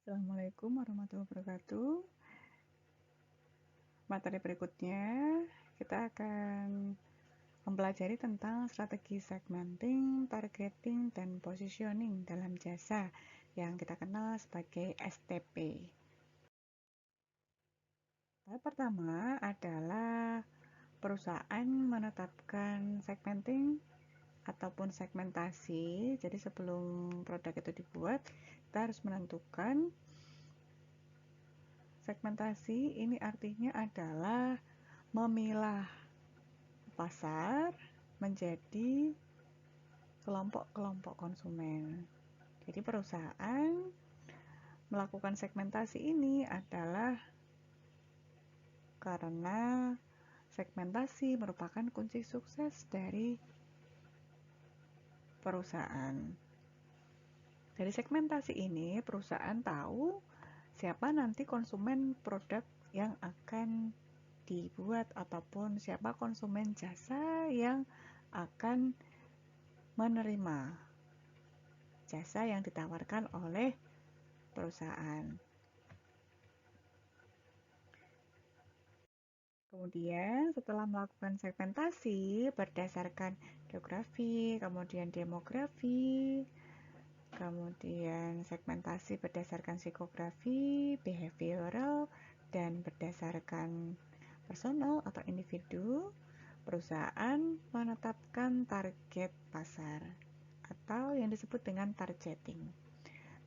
Assalamualaikum warahmatullahi wabarakatuh. Materi berikutnya kita akan mempelajari tentang strategi segmenting, targeting, dan positioning dalam jasa yang kita kenal sebagai STP. Tahap pertama adalah perusahaan menetapkan segmenting ataupun segmentasi. Jadi sebelum produk itu dibuat, kita harus menentukan segmentasi. Ini artinya adalah memilah pasar menjadi kelompok-kelompok konsumen. Jadi perusahaan melakukan segmentasi ini adalah karena segmentasi merupakan kunci sukses dari perusahaan. Dari segmentasi ini, perusahaan tahu siapa nanti konsumen produk yang akan dibuat ataupun siapa konsumen jasa yang akan menerima jasa yang ditawarkan oleh perusahaan. Kemudian setelah melakukan segmentasi berdasarkan geografi, kemudian demografi, kemudian segmentasi berdasarkan psikografi, behavioral, dan berdasarkan personal atau individu, perusahaan menetapkan target pasar atau yang disebut dengan targeting.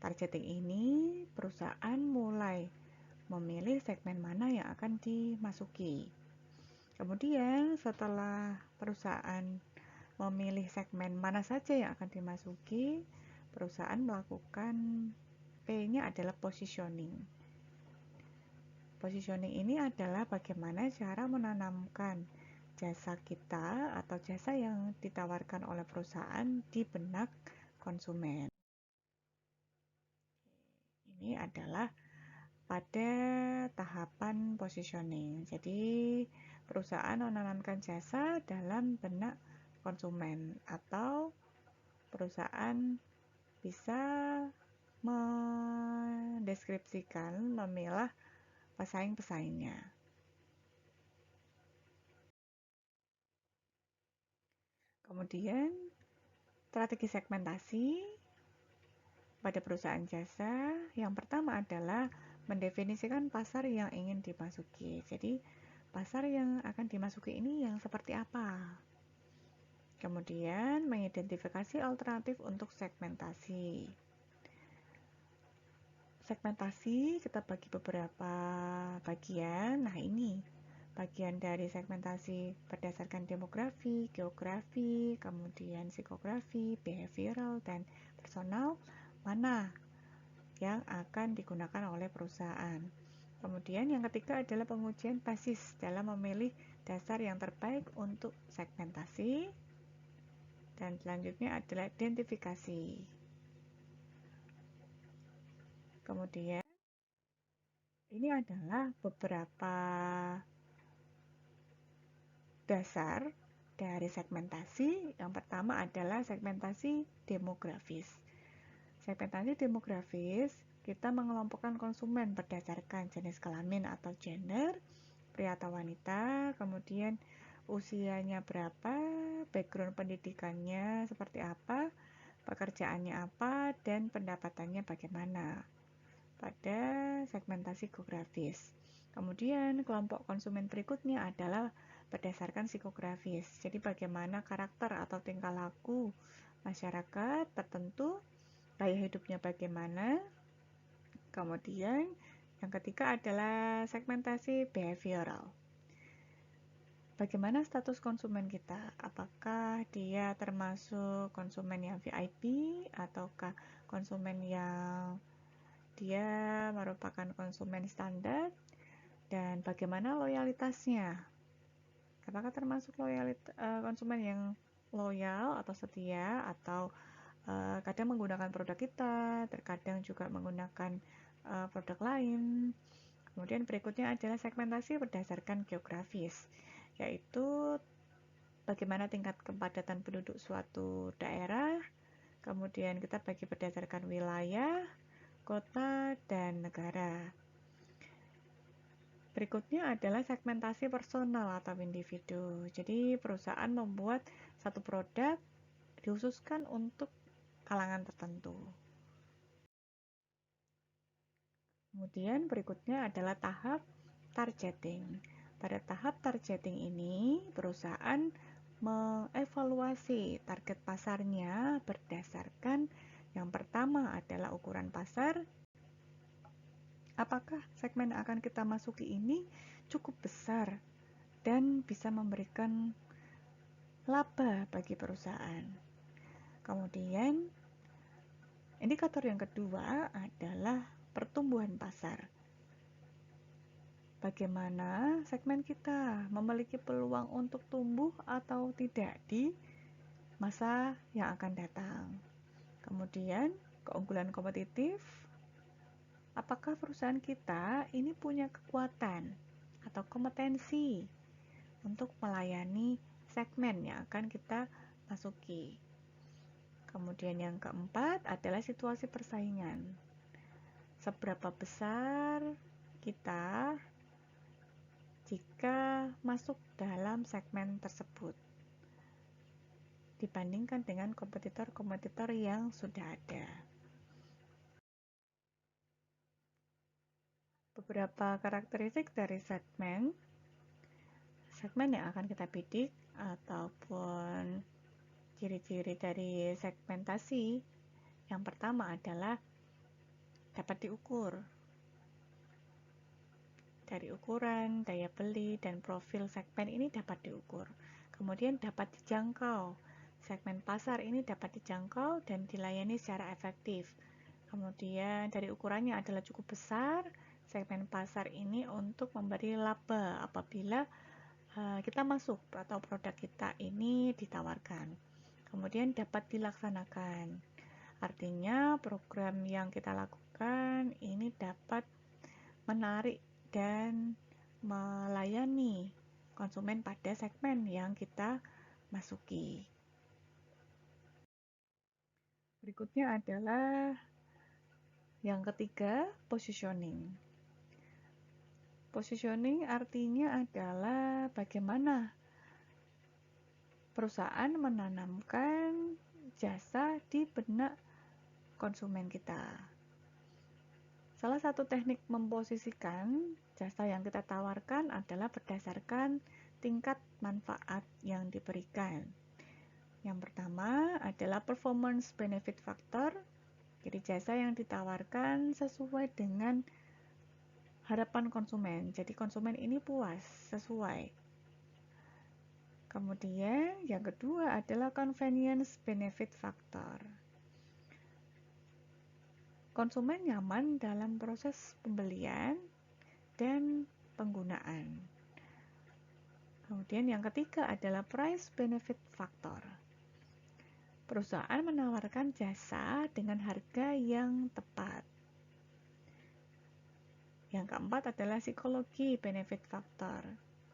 Targeting ini perusahaan mulai memilih segmen mana yang akan dimasuki. Kemudian setelah perusahaan memilih segmen mana saja yang akan dimasuki, perusahaan melakukan P-nya adalah positioning. Positioning ini adalah bagaimana cara menanamkan jasa kita atau jasa yang ditawarkan oleh perusahaan di benak konsumen. Ini adalah pada tahapan positioning. Jadi, perusahaan menanamkan jasa dalam benak konsumen atau perusahaan bisa mendeskripsikan, memilah pesaing-pesaingnya. Kemudian, strategi segmentasi pada perusahaan jasa yang pertama adalah mendefinisikan pasar yang ingin dimasuki. Jadi, pasar yang akan dimasuki ini yang seperti apa? Kemudian, mengidentifikasi alternatif untuk segmentasi. Segmentasi kita bagi beberapa bagian. Nah, ini bagian dari segmentasi berdasarkan demografi, geografi, kemudian psikografi, behavioral, dan personal, mana yang akan digunakan oleh perusahaan. Kemudian yang ketiga adalah pengujian basis dalam memilih dasar yang terbaik untuk segmentasi. Dan selanjutnya adalah identifikasi. Kemudian ini adalah beberapa dasar dari segmentasi. Yang pertama adalah segmentasi demografis. Segmentasi demografis, kita mengelompokkan konsumen berdasarkan jenis kelamin atau gender, pria atau wanita, kemudian usianya berapa, background pendidikannya seperti apa, pekerjaannya apa, dan pendapatannya bagaimana pada segmentasi geografis. Kemudian kelompok konsumen berikutnya adalah berdasarkan psikografis. Jadi bagaimana karakter atau tingkah laku masyarakat tertentu, gaya hidupnya bagaimana. Kemudian yang ketiga adalah segmentasi behavioral. Bagaimana status konsumen kita? Apakah dia termasuk konsumen yang VIP ataukah konsumen yang dia merupakan konsumen standar, dan bagaimana loyalitasnya? Apakah termasuk konsumen yang loyal atau setia, atau kadang menggunakan produk kita, terkadang juga menggunakan produk lain. Kemudian berikutnya adalah segmentasi berdasarkan geografis, yaitu bagaimana tingkat kepadatan penduduk suatu daerah. Kemudian kita bagi berdasarkan wilayah, kota, dan negara. Berikutnya adalah segmentasi personal atau individu. Jadi perusahaan membuat satu produk dikhususkan untuk kalangan tertentu. Kemudian berikutnya adalah tahap targeting. Pada tahap targeting ini, perusahaan mengevaluasi target pasarnya berdasarkan yang pertama adalah ukuran pasar. Apakah segmen yang akan kita masuki ini cukup besar dan bisa memberikan laba bagi perusahaan. Kemudian, indikator yang kedua adalah pertumbuhan pasar. Bagaimana segmen kita memiliki peluang untuk tumbuh atau tidak di masa yang akan datang. Kemudian, keunggulan kompetitif. Apakah perusahaan kita ini punya kekuatan atau kompetensi untuk melayani segmen yang akan kita masuki. Kemudian yang keempat adalah situasi persaingan. Seberapa besar kita jika masuk dalam segmen tersebut dibandingkan dengan kompetitor-kompetitor yang sudah ada. Beberapa karakteristik dari segmen yang akan kita bidik ataupun ciri-ciri dari segmentasi. Yang pertama adalah dapat diukur. Dari ukuran, daya beli, dan profil segmen ini dapat diukur. Kemudian dapat dijangkau. Segmen pasar ini dapat dijangkau dan dilayani secara efektif. Kemudian dari ukurannya adalah cukup besar, segmen pasar ini untuk memberi laba apabila kita masuk atau produk kita ini ditawarkan. Kemudian dapat dilaksanakan. Artinya program yang kita lakukan ini dapat menarik dan melayani konsumen pada segmen yang kita masuki. Berikutnya adalah yang ketiga, positioning. Positioning artinya adalah bagaimana perusahaan menanamkan jasa di benak konsumen kita. Salah satu teknik memposisikan jasa yang kita tawarkan adalah berdasarkan tingkat manfaat yang diberikan. Yang pertama adalah performance benefit factor. Jadi jasa yang ditawarkan sesuai dengan harapan konsumen. Jadi konsumen ini puas, sesuai. Kemudian yang kedua adalah convenience benefit factor. Konsumen nyaman dalam proses pembelian dan penggunaan. Kemudian yang ketiga adalah price benefit factor. Perusahaan menawarkan jasa dengan harga yang tepat. Yang keempat adalah psikologi benefit factor.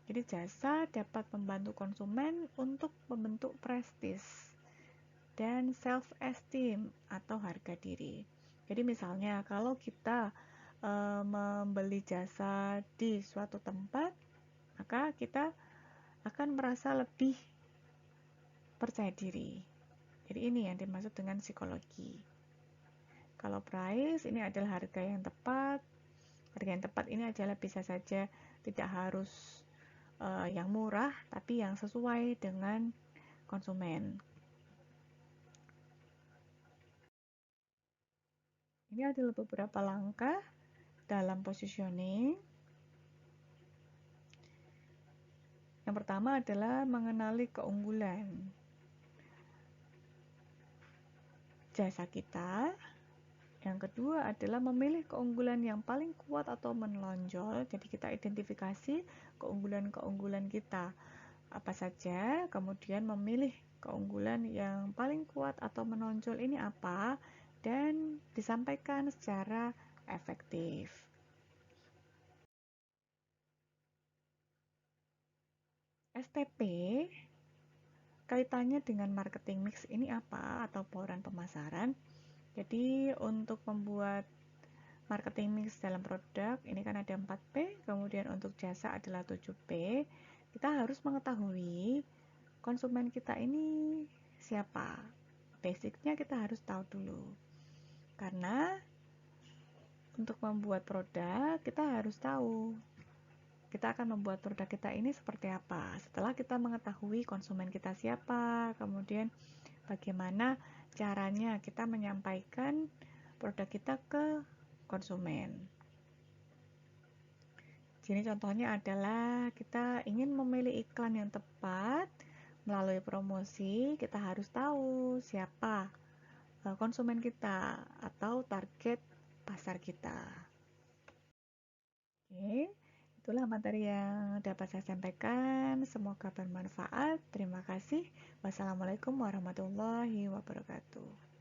Jadi jasa dapat membantu konsumen untuk membentuk prestis dan self-esteem atau harga diri. Jadi misalnya kalau kita membeli jasa di suatu tempat, maka kita akan merasa lebih percaya diri. Jadi ini yang dimaksud dengan psikologi. Kalau price ini adalah harga yang tepat. Harga yang tepat ini adalah bisa saja tidak harus yang murah, tapi yang sesuai dengan konsumen. Ini adalah beberapa langkah dalam positioning. Yang pertama adalah mengenali keunggulan jasa kita. Yang kedua adalah memilih keunggulan yang paling kuat atau menonjol. Jadi kita identifikasi keunggulan-keunggulan kita apa saja, kemudian memilih keunggulan yang paling kuat atau menonjol ini apa, dan disampaikan secara efektif. STP kaitannya dengan marketing mix ini apa, atau bauran pemasaran. Jadi untuk membuat marketing mix dalam produk, ini kan ada 4P, kemudian untuk jasa adalah 7P. Kita harus mengetahui konsumen kita ini siapa. Basicnya kita harus tahu dulu. Karena untuk membuat produk, kita harus tahu kita akan membuat produk kita ini seperti apa. Setelah kita mengetahui konsumen kita siapa, kemudian bagaimana caranya kita menyampaikan produk kita ke konsumen. Jadi contohnya adalah kita ingin memilih iklan yang tepat melalui promosi, kita harus tahu siapa konsumen kita atau target pasar kita. Oke, itulah materi yang dapat saya sampaikan. Semoga bermanfaat. Terima kasih. Wassalamualaikum warahmatullahi wabarakatuh.